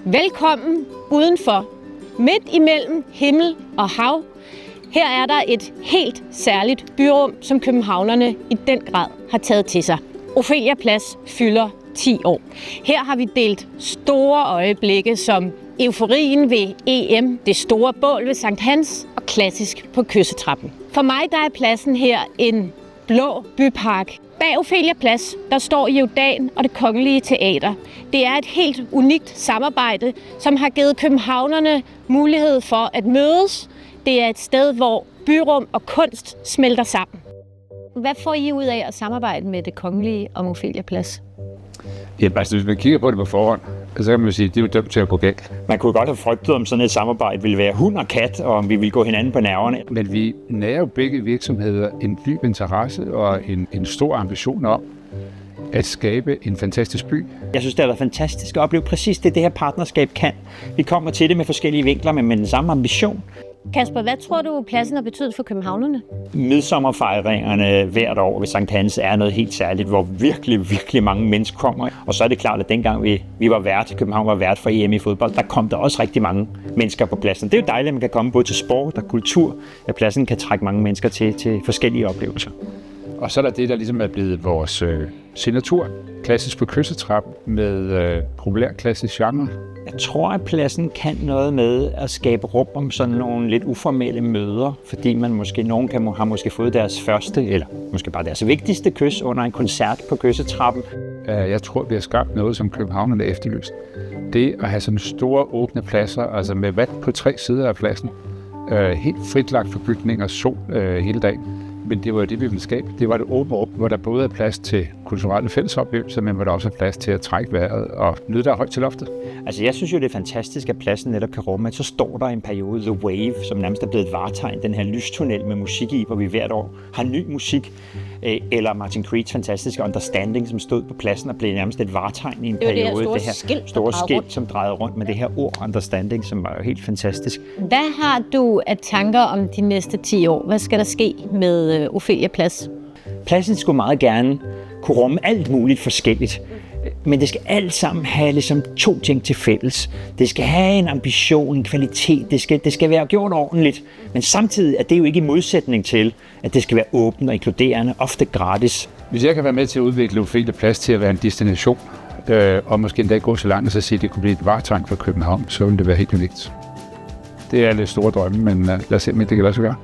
Velkommen udenfor. Midt imellem himmel og hav. Her er der et helt særligt byrum, som københavnerne i den grad har taget til sig. Ophelia Plads fylder 10 år. Her har vi delt store øjeblikke som euforien ved EM, det store bål ved Sankt Hans og klassisk på kyssetrappen. For mig der er pladsen her en blå bypark. Bag Ophelia Plads, der står Jordan og Det Kongelige Teater. Det er et helt unikt samarbejde, som har givet københavnerne mulighed for at mødes. Det er et sted, hvor byrum og kunst smelter sammen. Hvad får I ud af at samarbejde med Det Kongelige om Ophelia Plads? Ja, altså hvis man kigger på det på forhånd, så kan man sige, at det er jo dømt til at gå galt. Man kunne godt have frygtet, om sådan et samarbejde ville være hund og kat, og om vi ville gå hinanden på nerverne. Men vi nærer jo begge virksomheder en dyb interesse og en stor ambition om at skabe en fantastisk by. Jeg synes, det har været fantastisk at opleve præcis det her partnerskab kan. Vi kommer til det med forskellige vinkler, men med den samme ambition. Kasper, hvad tror du, pladsen har betydet for københavnerne? Midsommerfejringerne hvert år ved Sankt Hans er noget helt særligt, hvor virkelig mange mennesker kommer. Og så er det klart, at dengang vi var vært, København var vært for EM i fodbold, der kom der også rigtig mange mennesker på pladsen. Det er jo dejligt, at man kan komme både til sport og kultur, at pladsen kan trække mange mennesker til forskellige oplevelser. Og så er der det, der ligesom er blevet vores signatur, klassisk på kyssetrappen med populær klassisk genre. Jeg tror, at pladsen kan noget med at skabe rum om sådan nogle lidt uformelle møder, fordi nogen har måske fået deres første, eller måske bare deres vigtigste kys under en koncert på kyssetrappen. Jeg tror, vi har skabt noget, som københavnerne efterlyst. Det at have sådan store åbne pladser, altså med vand på 3 sider af pladsen, helt fritlagt for bygninger og sol hele dagen. Men det var jo det, vi ville skabe. Det var det åbne rum, hvor der både er plads til kulturelle fællesoplevelser, men hvor der også er plads til at trække vejret og nyde der højt til loftet. Altså jeg synes jo, det er fantastisk, at pladsen netop kan rumme, at så står der en periode, The Wave, som nærmest er blevet et vartegn, den her lystunnel med musik i, hvor vi hvert år har ny musik. Eller Martin Creeds fantastiske Understanding, som stod på pladsen og blev nærmest et vartegn i en periode. Det her store skilt, som drejede rundt med det her ord Understanding, som var jo helt fantastisk. Hvad har du af tanker om de næste 10 år? Hvad skal der ske med Ophelia Plads? Pladsen skulle meget gerne kunne rumme alt muligt forskelligt. Men det skal alt sammen have ligesom 2 ting til fælles. Det skal have en ambition, en kvalitet, det skal være gjort ordentligt. Men samtidig er det jo ikke i modsætning til, at det skal være åbent og inkluderende, ofte gratis. Hvis jeg kan være med til at udvikle Ophelia Plads til at være en destination, og måske endda gå så langt og så sige, at det kunne blive et vartegn for København, så ville det være helt unikt. Det er lidt store drømme, men lad os se, om det kan lade sig gøre.